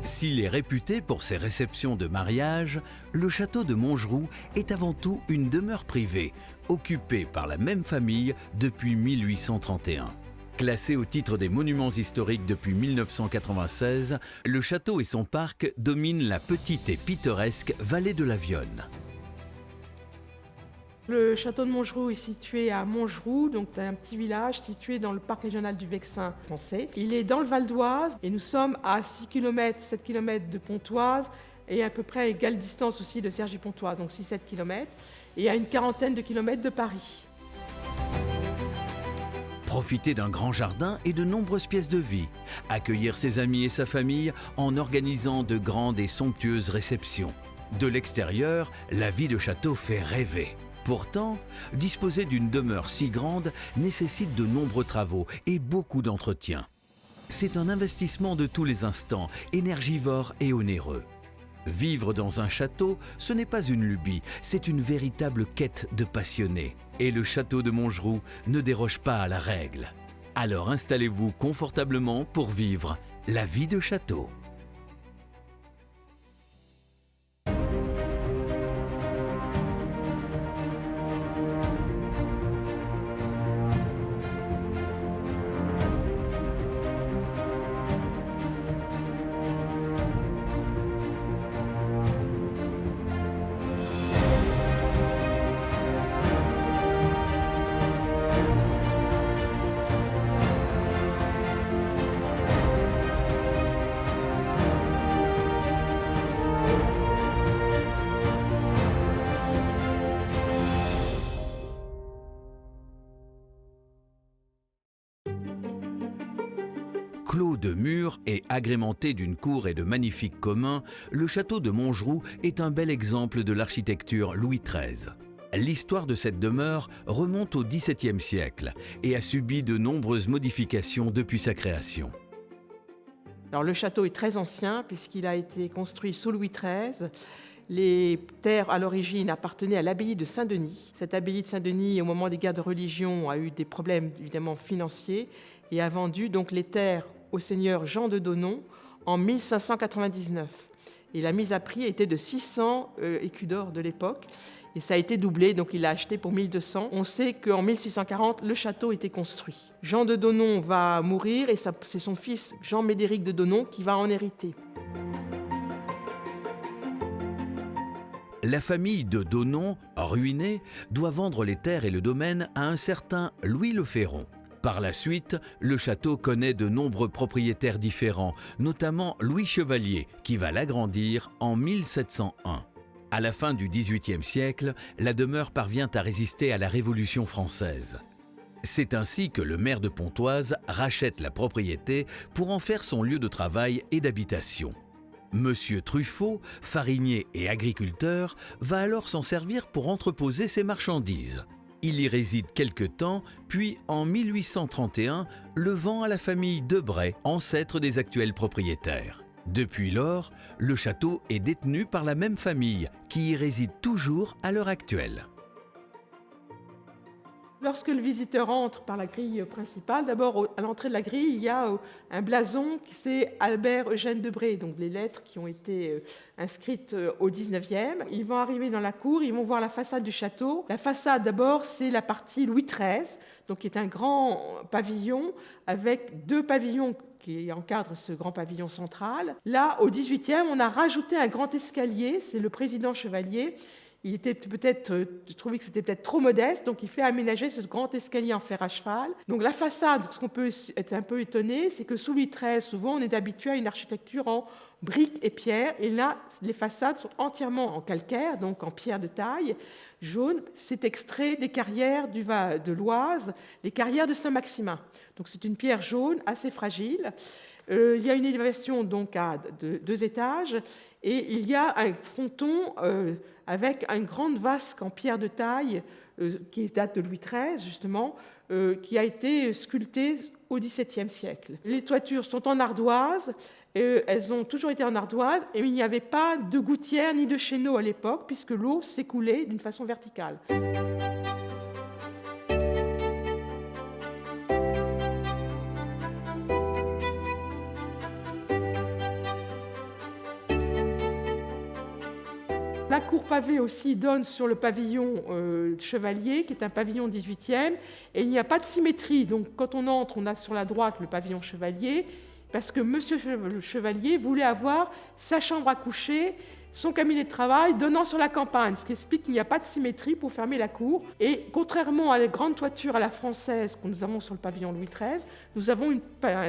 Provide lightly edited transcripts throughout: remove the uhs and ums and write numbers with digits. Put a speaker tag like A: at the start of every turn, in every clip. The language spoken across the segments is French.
A: S'il est réputé pour ses réceptions de mariage, le château de Montgeroux est avant tout une demeure privée, occupée par la même famille depuis 1831. Classé au titre des monuments historiques depuis 1996, le château et son parc dominent la petite et pittoresque vallée de la Vionne.
B: Le château de Montgeroux est situé à Montgeroux, donc un petit village situé dans le parc régional du Vexin français. Il est dans le Val d'Oise et nous sommes à 6 km, 7 km de Pontoise et à peu près à égale distance aussi de Cergy-Pontoise, donc 6-7 km, et à une quarantaine de kilomètres de Paris.
A: Profiter d'un grand jardin et de nombreuses pièces de vie. Accueillir ses amis et sa famille en organisant de grandes et somptueuses réceptions. De l'extérieur, la vie de château fait rêver. Pourtant, disposer d'une demeure si grande nécessite de nombreux travaux et beaucoup d'entretien. C'est un investissement de tous les instants, énergivore et onéreux. Vivre dans un château, ce n'est pas une lubie, c'est une véritable quête de passionné. Et le château de Montgeroux ne déroge pas à la règle. Alors installez-vous confortablement pour vivre la vie de château. Clos de murs et agrémenté d'une cour et de magnifiques communs, le château de Montgeroux est un bel exemple de l'architecture Louis XIII. L'histoire de cette demeure remonte au XVIIe siècle et a subi de nombreuses modifications depuis sa création.
B: Alors le château est très ancien puisqu'il a été construit sous Louis XIII. Les terres à l'origine appartenaient à l'abbaye de Saint-Denis. Cette abbaye de Saint-Denis, au moment des guerres de religion, a eu des problèmes évidemment financiers et a vendu donc les terres au seigneur Jean de Donnon en 1599. Et la mise à prix était de 600 écus d'or de l'époque. Et ça a été doublé, donc il l'a acheté pour 1200. On sait qu'en 1640, le château était construit. Jean de Donnon va mourir et c'est son fils Jean-Médéric de Donnon qui va en hériter.
A: La famille de Donnon, ruinée, doit vendre les terres et le domaine à un certain Louis Le Ferron. Par la suite, le château connaît de nombreux propriétaires différents, notamment Louis Chevalier, qui va l'agrandir en 1701. À la fin du XVIIIe siècle, la demeure parvient à résister à la Révolution française. C'est ainsi que le maire de Pontoise rachète la propriété pour en faire son lieu de travail et d'habitation. Monsieur Truffaut, farinier et agriculteur, va alors s'en servir pour entreposer ses marchandises. Il y réside quelque temps, puis en 1831, le vend à la famille Debray, ancêtre des actuels propriétaires. Depuis lors, le château est détenu par la même famille, qui y réside toujours à l'heure actuelle.
B: Lorsque le visiteur entre par la grille principale, d'abord à l'entrée de la grille, il y a un blason qui c'est Albert Eugène Debré, donc les lettres qui ont été inscrites au 19e. Ils vont arriver dans la cour, ils vont voir la façade du château. La façade d'abord, c'est la partie Louis XIII, donc qui est un grand pavillon avec deux pavillons qui encadrent ce grand pavillon central. Là, au 18e, on a rajouté un grand escalier, c'est le président Chevalier. Il était peut-être, je trouvais que c'était peut-être trop modeste, donc il fait aménager ce grand escalier en fer à cheval. Donc la façade, ce qu'on peut être un peu étonné, c'est que sous Louis XIII, souvent on est habitué à une architecture en briques et pierres, et là les façades sont entièrement en calcaire, donc en pierre de taille jaune. C'est extrait des carrières de l'Oise, les carrières de Saint-Maximin. Donc c'est une pierre jaune assez fragile. Il y a une élévation donc à 2 étages et il y a un fronton avec une grande vasque en pierre de taille qui date de Louis XIII justement, qui a été sculptée au XVIIe siècle. Les toitures sont en ardoise, elles ont toujours été en ardoise et il n'y avait pas de gouttière ni de chéneau à l'époque puisque l'eau s'écoulait d'une façon verticale. La cour pavée aussi donne sur le pavillon Chevalier, qui est un pavillon 18e, et il n'y a pas de symétrie. Donc quand on entre, on a sur la droite le pavillon Chevalier, parce que M. Chevalier voulait avoir sa chambre à coucher, son cabinet de travail donnant sur la campagne, ce qui explique qu'il n'y a pas de symétrie pour fermer la cour. Et contrairement à les grandes toitures à la française que nous avons sur le pavillon Louis XIII, nous avons une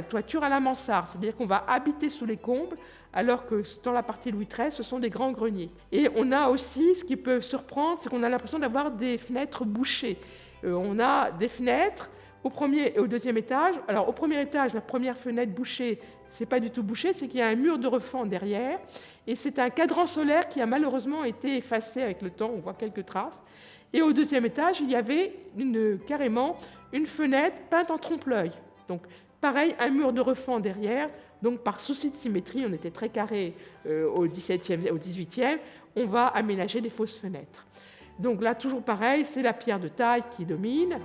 B: toiture à la mansarde, c'est-à-dire qu'on va habiter sous les combles, alors que dans la partie Louis XIII, ce sont des grands greniers. Et on a aussi, ce qui peut surprendre, c'est qu'on a l'impression d'avoir des fenêtres bouchées. On a des fenêtres au premier et au deuxième étage. Alors au premier étage, la première fenêtre bouchée, c'est pas du tout bouché, c'est qu'il y a un mur de refend derrière, et c'est un cadran solaire qui a malheureusement été effacé avec le temps, on voit quelques traces. Et au deuxième étage, il y avait carrément une fenêtre peinte en trompe-l'œil. Donc pareil, un mur de refend derrière. Donc par souci de symétrie, on était très carré au XVIIe, au XVIIIe, on va aménager des fausses fenêtres. Donc là, toujours pareil, c'est la pierre de taille qui domine.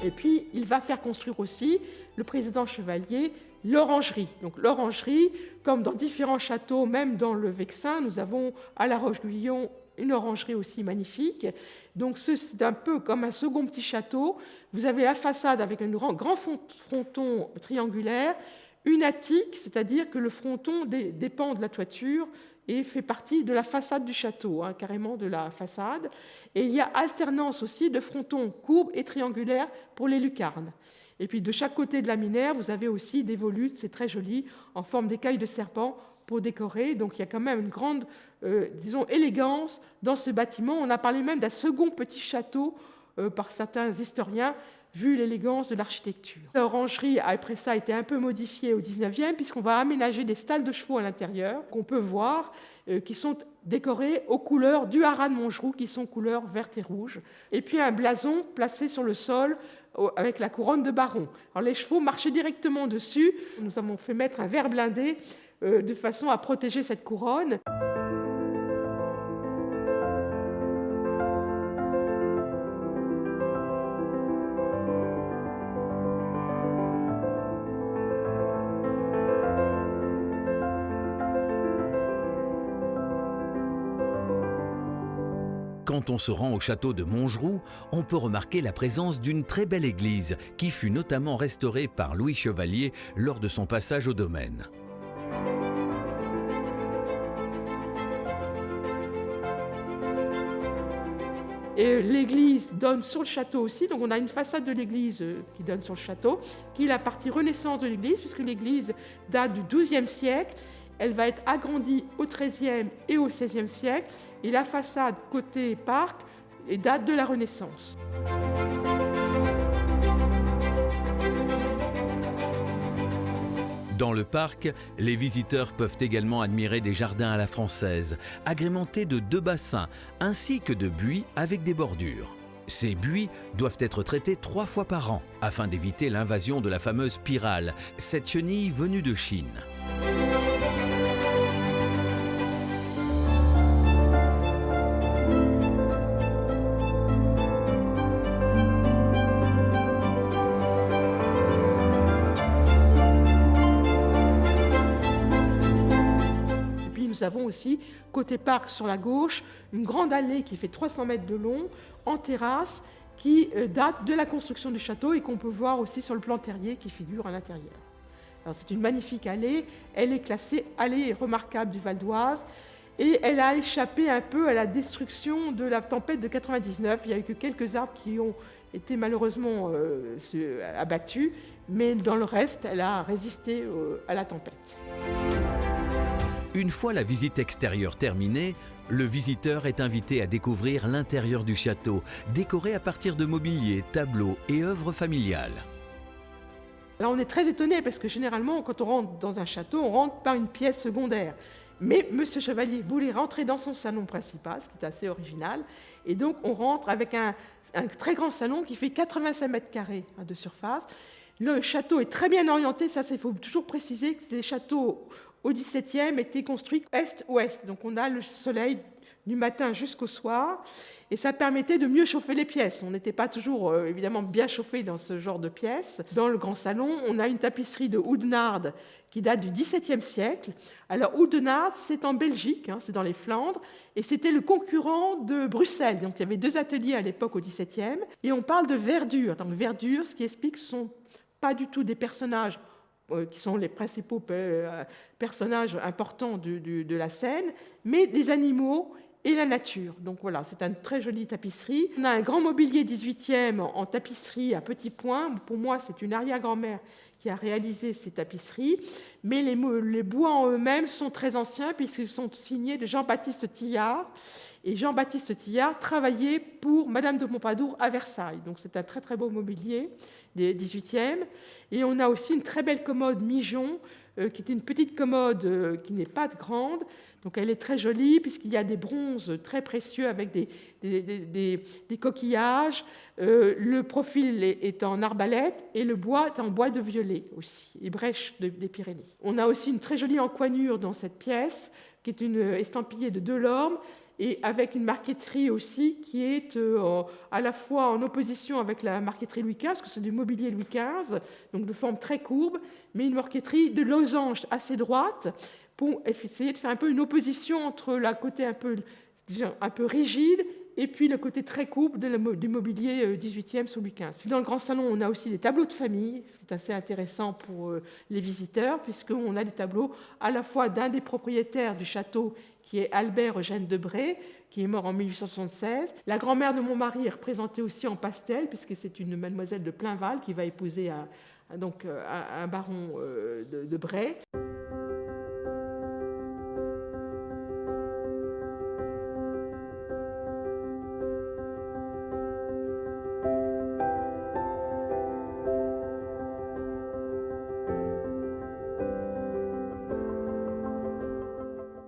B: Et puis, il va faire construire aussi, le président Chevalier, l'orangerie. Donc l'orangerie, comme dans différents châteaux, même dans le Vexin, nous avons à La Roche-Guyon une orangerie aussi magnifique. Donc c'est un peu comme un second petit château. Vous avez la façade avec un grand fronton triangulaire, une attique, c'est-à-dire que le fronton dépend de la toiture et fait partie de la façade du château, carrément de la façade. Et il y a alternance aussi de frontons courbes et triangulaires pour les lucarnes. Et puis de chaque côté de la minaire, vous avez aussi des volutes, c'est très joli, en forme d'écailles de serpent pour décorer. Donc il y a quand même une grande, élégance dans ce bâtiment. On a parlé même d'un second petit château par certains historiens, vu l'élégance de l'architecture. L'orangerie, après ça, a été un peu modifiée au XIXe, puisqu'on va aménager des stalles de chevaux à l'intérieur, qu'on peut voir, qui sont décorés aux couleurs du haras de Montgeroux, qui sont couleurs verte et rouge. Et puis un blason placé sur le sol avec la couronne de baron. Alors les chevaux marchaient directement dessus. Nous avons fait mettre un verre blindé de façon à protéger cette couronne.
A: Quand on se rend au château de Montgeroux, on peut remarquer la présence d'une très belle église qui fut notamment restaurée par Louis Chevalier lors de son passage au domaine.
B: Et l'église donne sur le château aussi, donc on a une façade de l'église qui donne sur le château, qui est la partie renaissance de l'église, puisque l'église date du XIIe siècle. Elle va être agrandie au XIIIe et au XVIe siècle, et la façade côté parc date de la Renaissance.
A: Dans le parc, les visiteurs peuvent également admirer des jardins à la française, agrémentés de 2 bassins, ainsi que de buis avec des bordures. Ces buis doivent être traités 3 fois par an, afin d'éviter l'invasion de la fameuse pyrale, cette chenille venue de Chine.
B: Nous avons aussi, côté parc sur la gauche, une grande allée qui fait 300 mètres de long, en terrasse, qui date de la construction du château et qu'on peut voir aussi sur le plan terrier qui figure à l'intérieur. Alors c'est une magnifique allée, elle est classée allée remarquable du Val d'Oise et elle a échappé un peu à la destruction de la tempête de 99. Il n'y a eu que quelques arbres qui ont été malheureusement abattus, mais dans le reste, elle a résisté à la tempête.
A: Une fois la visite extérieure terminée, le visiteur est invité à découvrir l'intérieur du château, décoré à partir de mobilier, tableaux et œuvres familiales.
B: Là, on est très étonné parce que généralement, quand on rentre dans un château, on rentre par une pièce secondaire. Mais M. Chevalier voulait rentrer dans son salon principal, ce qui est assez original. Et donc, on rentre avec un très grand salon qui fait 85 mètres carrés de surface. Le château est très bien orienté. Ça, il faut toujours préciser que les châteaux au XVIIe étaient construits est-ouest. Donc, on a le soleil du matin jusqu'au soir. Et ça permettait de mieux chauffer les pièces. On n'était pas toujours, évidemment, bien chauffé dans ce genre de pièces. Dans le grand salon, on a une tapisserie de Oudenarde qui date du XVIIe siècle. Alors, Oudenarde, c'est en Belgique, c'est dans les Flandres, et c'était le concurrent de Bruxelles. Donc, il y avait 2 ateliers à l'époque au XVIIe. Et on parle de verdure. Donc, verdure, ce qui explique que ce ne sont pas du tout des personnages qui sont les principaux personnages importants de la scène, mais des animaux et la nature. Donc voilà, c'est une très jolie tapisserie. On a un grand mobilier 18e en tapisserie à petits points. Pour moi, c'est une arrière-grand-mère qui a réalisé ces tapisseries. Mais les bois en eux-mêmes sont très anciens puisqu'ils sont signés de Jean-Baptiste Tillard. Et Jean-Baptiste Tillard travaillait pour Madame de Pompadour à Versailles. Donc c'est un très très beau mobilier des 18e. Et on a aussi une très belle commode Migeon, qui est une petite commode qui n'est pas grande. Donc elle est très jolie puisqu'il y a des bronzes très précieux avec des coquillages. Le profil est en arbalète et le bois est en bois de violet aussi, et brèche des Pyrénées. On a aussi une très jolie encoignure dans cette pièce qui est une estampillée de Delorme et avec une marqueterie aussi qui est à la fois en opposition avec la marqueterie Louis XV, parce que c'est du mobilier Louis XV, donc de forme très courbe, mais une marqueterie de losange assez droite, pour essayer de faire un peu une opposition entre le côté un peu rigide et puis le côté très courbe du mobilier 18e sous Louis XV. Puis dans le grand salon, on a aussi des tableaux de famille, ce qui est assez intéressant pour les visiteurs, puisqu'on a des tableaux à la fois d'un des propriétaires du château, qui est Albert Eugène de Bray, qui est mort en 1876. La grand-mère de mon mari est représentée aussi en pastel, puisque c'est une mademoiselle de Plainval qui va épouser un baron de Bray.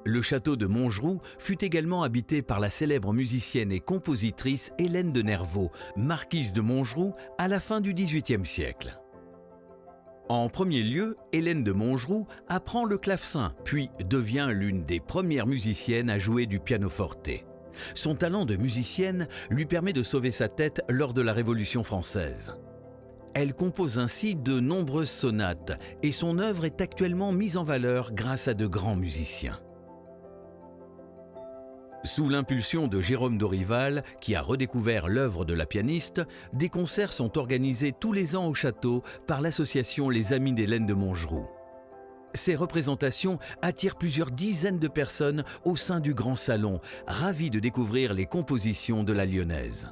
A: Le château de Montgeroux fut également habité par la célèbre musicienne et compositrice Hélène de Nervaux, marquise de Montgeroux, à la fin du XVIIIe siècle. En premier lieu, Hélène de Montgeroux apprend le clavecin, puis devient l'une des premières musiciennes à jouer du pianoforte. Son talent de musicienne lui permet de sauver sa tête lors de la Révolution française. Elle compose ainsi de nombreuses sonates et son œuvre est actuellement mise en valeur grâce à de grands musiciens. Sous l'impulsion de Jérôme Dorival, qui a redécouvert l'œuvre de la pianiste, des concerts sont organisés tous les ans au château par l'association Les Amis d'Hélène de Montgeroux. Ces représentations attirent plusieurs dizaines de personnes au sein du grand salon, ravis de découvrir les compositions de la Lyonnaise.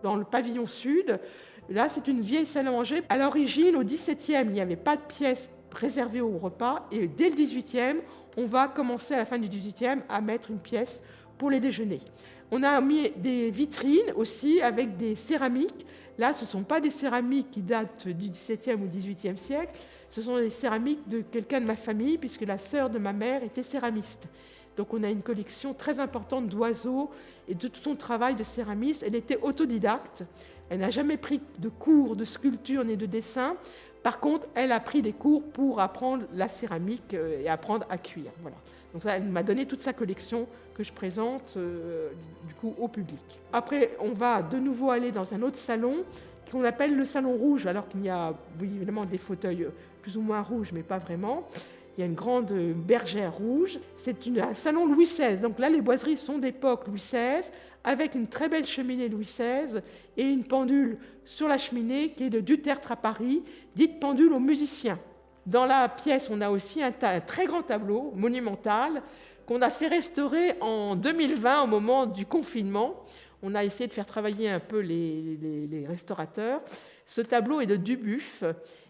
B: Dans le pavillon sud, là, c'est une vieille salle à manger. À l'origine, au XVIIe, il n'y avait pas de pièces réservées au repas. Et dès le XVIIIe, on va commencer à la fin du XVIIIe à mettre une pièce pour les déjeuners. On a mis des vitrines aussi avec des céramiques. Là, ce ne sont pas des céramiques qui datent du XVIIe ou XVIIIe siècle. Ce sont des céramiques de quelqu'un de ma famille, puisque la sœur de ma mère était céramiste. Donc on a une collection très importante d'oiseaux et de tout son travail de céramiste. Elle était autodidacte. Elle n'a jamais pris de cours de sculpture ni de dessin. Par contre, elle a pris des cours pour apprendre la céramique et apprendre à cuire. Voilà. Donc ça, elle m'a donné toute sa collection que je présente du coup au public. Après, on va de nouveau aller dans un autre salon qu'on appelle le salon rouge, alors qu'il y a évidemment des fauteuils plus ou moins rouges, mais pas vraiment. Il y a une grande bergère rouge. C'est un salon Louis XVI. Donc là, les boiseries sont d'époque Louis XVI, avec une très belle cheminée Louis XVI et une pendule sur la cheminée qui est de Dutertre à Paris, dite pendule aux musiciens. Dans la pièce, on a aussi un très grand tableau monumental qu'on a fait restaurer en 2020 au moment du confinement. On a essayé de faire travailler un peu les restaurateurs. Ce tableau est de Dubuff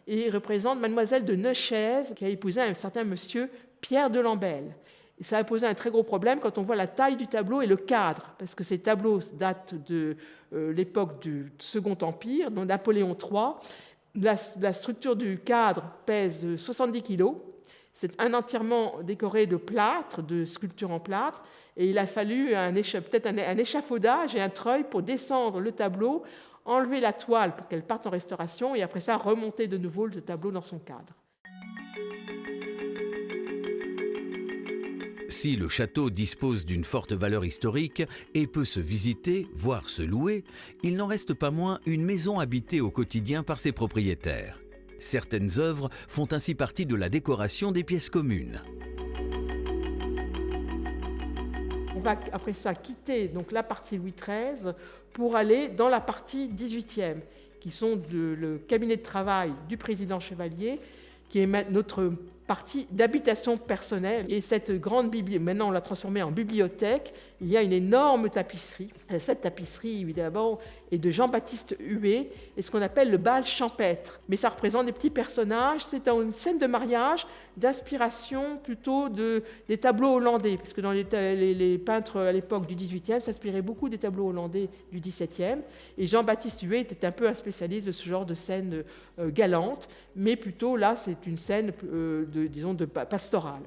B: et il représente Mademoiselle de Neuchèze qui a épousé un certain monsieur Pierre de Lambel. Et ça a posé un très gros problème quand on voit la taille du tableau et le cadre, parce que ces tableaux datent de l'époque du Second Empire, de Napoléon III. La structure du cadre pèse 70 kg. C'est un entièrement décoré de plâtre, de sculptures en plâtre, et il a fallu peut-être un échafaudage et un treuil pour descendre le tableau, enlever la toile pour qu'elle parte en restauration, et après ça, remonter de nouveau le tableau dans son cadre.
A: Si le château dispose d'une forte valeur historique et peut se visiter, voire se louer, il n'en reste pas moins une maison habitée au quotidien par ses propriétaires. Certaines œuvres font ainsi partie de la décoration des pièces communes.
B: On va après ça quitter donc la partie Louis XIII pour aller dans la partie XVIIIe, qui sont le cabinet de travail du président Chevalier, qui est notre partie d'habitation personnelle. Et cette grande bibliothèque, maintenant on l'a transformée en bibliothèque, il y a une énorme tapisserie. Cette tapisserie, évidemment, est de Jean-Baptiste Huet, et ce qu'on appelle le bal champêtre. Mais ça représente des petits personnages, c'est une scène de mariage d'inspiration plutôt des tableaux hollandais, parce que dans les peintres à l'époque du XVIIIe s'inspiraient beaucoup des tableaux hollandais du XVIIe, et Jean-Baptiste Huet était un peu un spécialiste de ce genre de scène galante, mais plutôt là c'est une scène de pastorale.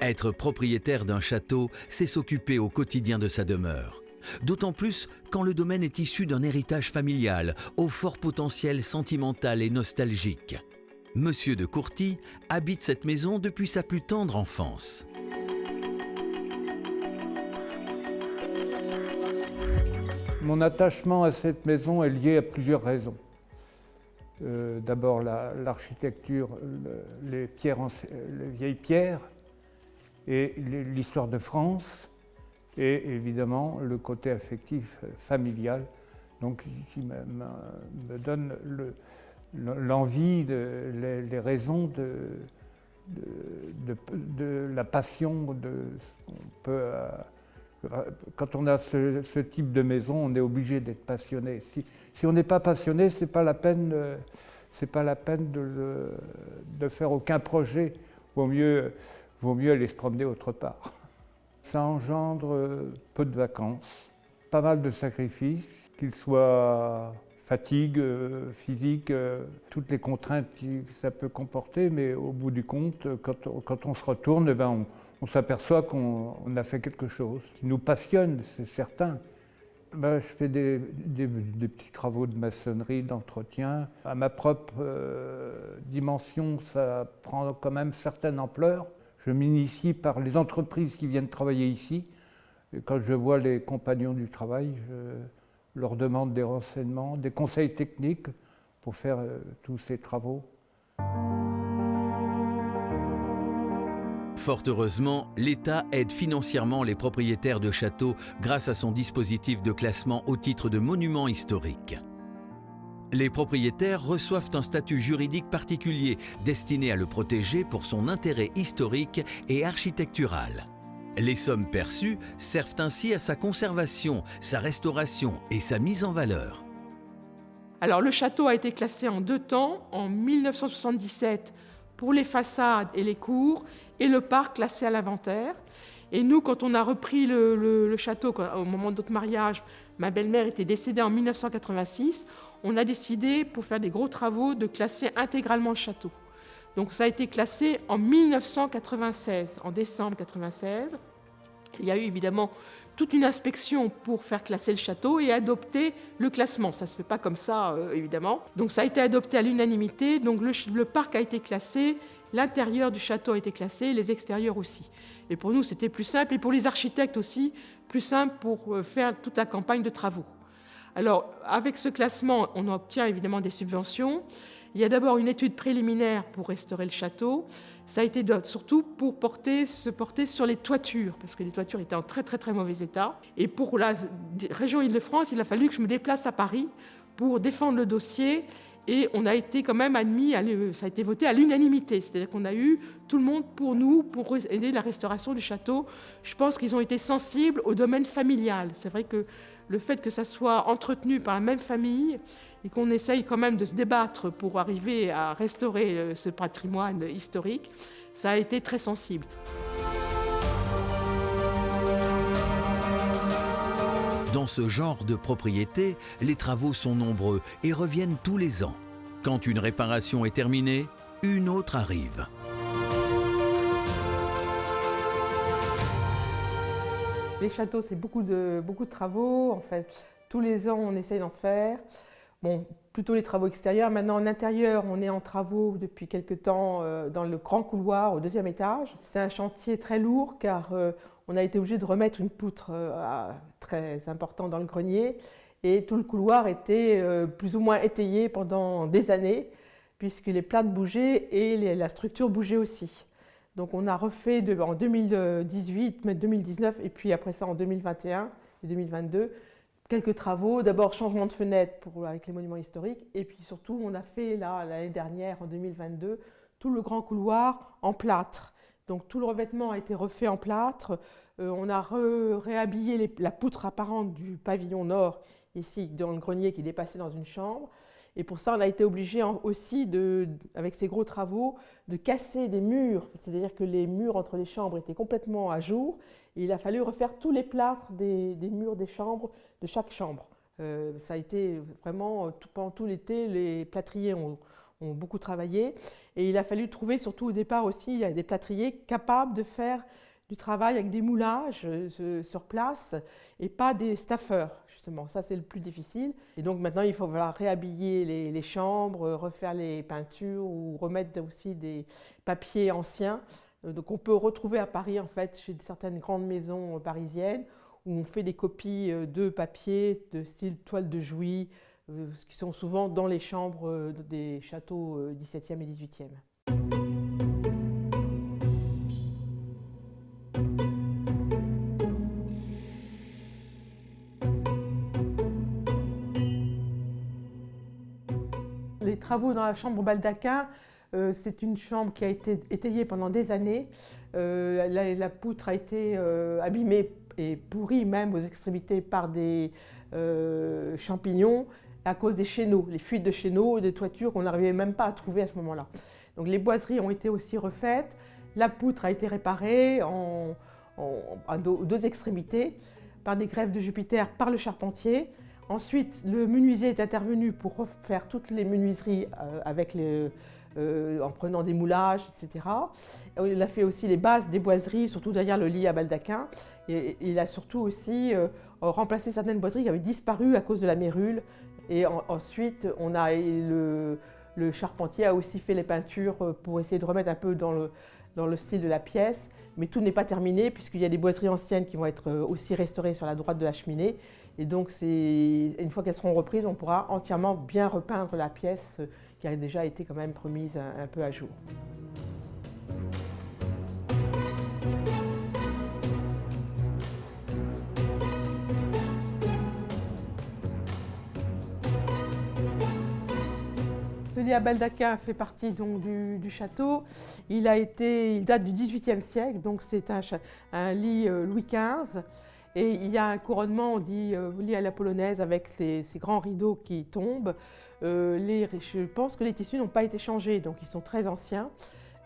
A: Être propriétaire d'un château, c'est s'occuper au quotidien de sa demeure. D'autant plus quand le domaine est issu d'un héritage familial au fort potentiel sentimental et nostalgique. Monsieur de Courty habite cette maison depuis sa plus tendre enfance.
C: Mon attachement à cette maison est lié à plusieurs raisons. D'abord l'architecture, les vieilles pierres et l'histoire de France, et évidemment le côté affectif familial, donc qui me donne l'envie, les raisons de la passion. Quand on a ce type de maison, on est obligé d'être passionné. Si on n'est pas passionné, c'est pas la peine de faire aucun projet. Vaut mieux aller se promener autre part. Ça engendre peu de vacances, pas mal de sacrifices, qu'ils soient fatigue physique, toutes les contraintes que ça peut comporter, mais au bout du compte, quand on se retourne, on s'aperçoit qu'on a fait quelque chose qui nous passionne, c'est certain. Je fais des petits travaux de maçonnerie, d'entretien. À ma propre dimension, ça prend quand même certaine ampleur. Je m'initie par les entreprises qui viennent travailler ici. Et quand je vois les compagnons du travail, je leur demande des renseignements, des conseils techniques pour faire tous ces travaux.
A: Fort heureusement, l'État aide financièrement les propriétaires de châteaux grâce à son dispositif de classement au titre de monument historique. Les propriétaires reçoivent un statut juridique particulier destiné à le protéger pour son intérêt historique et architectural. Les sommes perçues servent ainsi à sa conservation, sa restauration et sa mise en valeur.
B: Alors le château a été classé en 2 temps, en 1977 pour les façades et les cours, et le parc classé à l'inventaire. Et nous, quand on a repris le château, au moment de notre mariage, ma belle-mère était décédée en 1986, on a décidé, pour faire des gros travaux, de classer intégralement le château. Donc ça a été classé en 1996, en décembre 1996. Il y a eu évidemment toute une inspection pour faire classer le château et adopter le classement. Ça ne se fait pas comme ça, évidemment. Donc ça a été adopté à l'unanimité. Donc le parc a été classé, l'intérieur du château a été classé, les extérieurs aussi. Et pour nous, c'était plus simple, et pour les architectes aussi, plus simple pour faire toute la campagne de travaux. Alors, avec ce classement, on obtient évidemment des subventions. Il y a d'abord une étude préliminaire pour restaurer le château. Ça a été surtout pour se porter sur les toitures, parce que les toitures étaient en très très très mauvais état. Et pour la région Île-de-France, il a fallu que je me déplace à Paris pour défendre le dossier. Et on a été quand même admis, ça a été voté à l'unanimité. C'est-à-dire qu'on a eu tout le monde pour nous, pour aider la restauration du château. Je pense qu'ils ont été sensibles au domaine familial. C'est vrai que le fait que ça soit entretenu par la même famille et qu'on essaye quand même de se débattre pour arriver à restaurer ce patrimoine historique, ça a été très sensible.
A: Dans ce genre de propriété, les travaux sont nombreux et reviennent tous les ans. Quand une réparation est terminée, une autre arrive.
B: Les châteaux, c'est beaucoup de travaux. En fait, tous les ans, on essaye d'en faire. Bon, plutôt les travaux extérieurs. Maintenant, en intérieur, on est en travaux depuis quelque temps dans le grand couloir au 2e étage. C'est un chantier très lourd car on a été obligé de remettre une poutre très importante dans le grenier. Et tout le couloir était plus ou moins étayé pendant des années puisque les plates bougeaient et la structure bougeait aussi. Donc on a refait en 2018, 2019 et puis après ça en 2021 et 2022 quelques travaux. D'abord changement de fenêtre avec les monuments historiques et puis surtout on a fait l'année dernière en 2022 tout le grand couloir en plâtre. Donc tout le revêtement a été refait en plâtre. On a réhabillé la poutre apparente du pavillon nord ici dans le grenier qui dépassait dans une chambre. Et pour ça, on a été obligé aussi, avec ces gros travaux, de casser des murs. C'est-à-dire que les murs entre les chambres étaient complètement à jour. Et il a fallu refaire tous les plâtres des murs des chambres, de chaque chambre. Ça a été vraiment, pendant tout l'été, les plâtriers ont beaucoup travaillé. Et il a fallu trouver, surtout au départ aussi, il y a des plâtriers capables de faire du travail avec des moulages sur place et pas des staffeurs, justement. Ça, c'est le plus difficile. Et donc maintenant, il faut réhabiller les chambres, refaire les peintures ou remettre aussi des papiers anciens. Donc on peut retrouver à Paris, en fait, chez certaines grandes maisons parisiennes où on fait des copies de papier de style toile de Jouy, qui sont souvent dans les chambres des châteaux 17e et 18e. Les travaux dans la chambre baldaquin, c'est une chambre qui a été étayée pendant des années. La poutre a été abîmée et pourrie même aux extrémités par des champignons à cause des chéneaux, les fuites de chéneaux, des toitures qu'on n'arrivait même pas à trouver à ce moment-là. Donc les boiseries ont été aussi refaites, la poutre a été réparée aux 2 extrémités par des greffes de Jupiter par le charpentier. Ensuite, le menuisier est intervenu pour refaire toutes les menuiseries en prenant des moulages, etc. Il a fait aussi les bases des boiseries, surtout derrière le lit à baldaquin. Et il a surtout aussi remplacé certaines boiseries qui avaient disparu à cause de la mérule. Et ensuite, le charpentier a aussi fait les peintures pour essayer de remettre un peu dans le style de la pièce. Mais tout n'est pas terminé puisqu'il y a des boiseries anciennes qui vont être aussi restaurées sur la droite de la cheminée. Et donc, une fois qu'elles seront reprises, on pourra entièrement bien repeindre la pièce qui a déjà été quand même remise un peu à jour. Le lit à baldaquin fait partie donc du château. Il date du XVIIIe siècle, donc c'est un lit Louis XV. Et il y a un couronnement, on dit lit à la polonaise, avec ces grands rideaux qui tombent. Je pense que les tissus n'ont pas été changés, donc ils sont très anciens.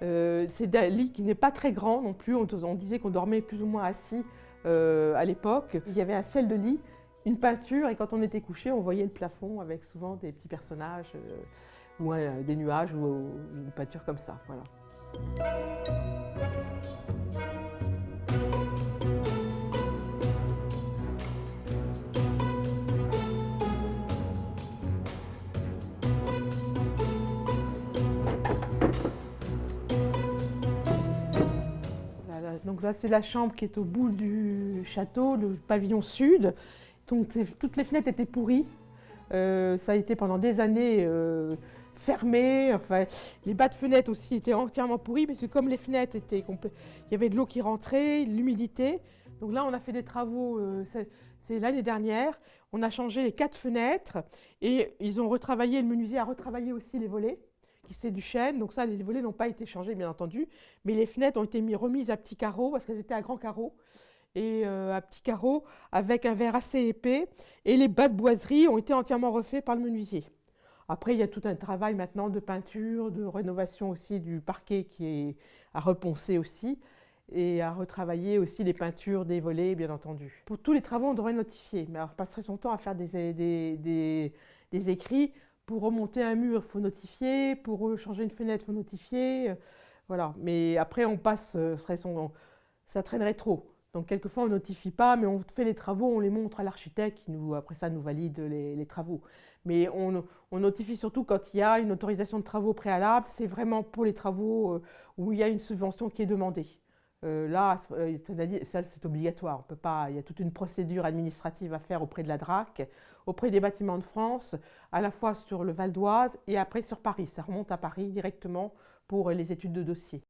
B: C'est un lit qui n'est pas très grand non plus. On disait qu'on dormait plus ou moins assis à l'époque. Il y avait un ciel de lit, une peinture, et quand on était couché, on voyait le plafond avec souvent des petits personnages ou des nuages ou une peinture comme ça. Voilà. Donc là, c'est la chambre qui est au bout du château, le pavillon sud. Donc toutes les fenêtres étaient pourries. Ça a été pendant des années fermé. Enfin, les bas de fenêtres aussi étaient entièrement pourris parce que comme les fenêtres étaient il y avait de l'eau qui rentrait, l'humidité. Donc là, on a fait des travaux, c'est l'année dernière. On a changé les 4 fenêtres et ils ont retravaillé, le menuisier a retravaillé aussi les volets. C'est du chêne, donc ça, les volets n'ont pas été changés, bien entendu, mais les fenêtres ont été remises à petits carreaux, parce qu'elles étaient à grands carreaux, et à petits carreaux, avec un verre assez épais, et les bas de boiserie ont été entièrement refaits par le menuisier. Après, il y a tout un travail maintenant de peinture, de rénovation aussi du parquet qui est à reponcer aussi, et à retravailler aussi les peintures des volets, bien entendu. Pour tous les travaux, on devrait notifier, mais alors, on passerait son temps à faire des écrits Pour remonter un mur, il faut notifier. Pour changer une fenêtre, il faut notifier. Voilà. Mais après, on passe, ça traînerait trop. Donc, quelquefois, on ne notifie pas, mais on fait les travaux, on les montre à l'architecte qui, après ça, nous valide les travaux. Mais on notifie surtout quand il y a une autorisation de travaux préalable. C'est vraiment pour les travaux où il y a une subvention qui est demandée. Là, c'est obligatoire. On peut pas, il y a toute une procédure administrative à faire auprès de la DRAC, auprès des Bâtiments de France, à la fois sur le Val d'Oise et après sur Paris. Ça remonte à Paris directement pour les études de dossier.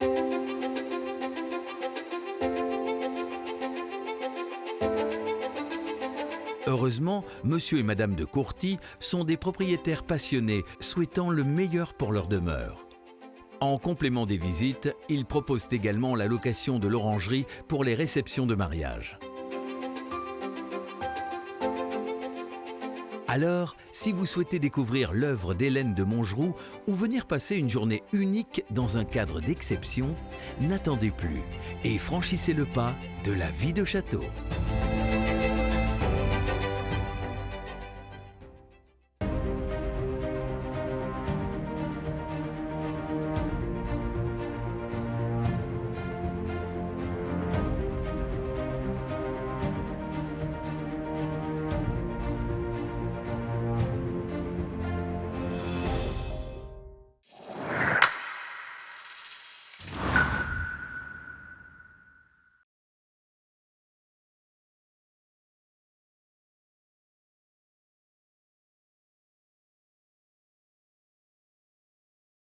A: Heureusement, monsieur et madame de Courty sont des propriétaires passionnés, souhaitant le meilleur pour leur demeure. En complément des visites, ils proposent également la location de l'orangerie pour les réceptions de mariage. Alors, si vous souhaitez découvrir l'œuvre d'Hélène de Montgeroux ou venir passer une journée unique dans un cadre d'exception, n'attendez plus et franchissez le pas de la vie de château.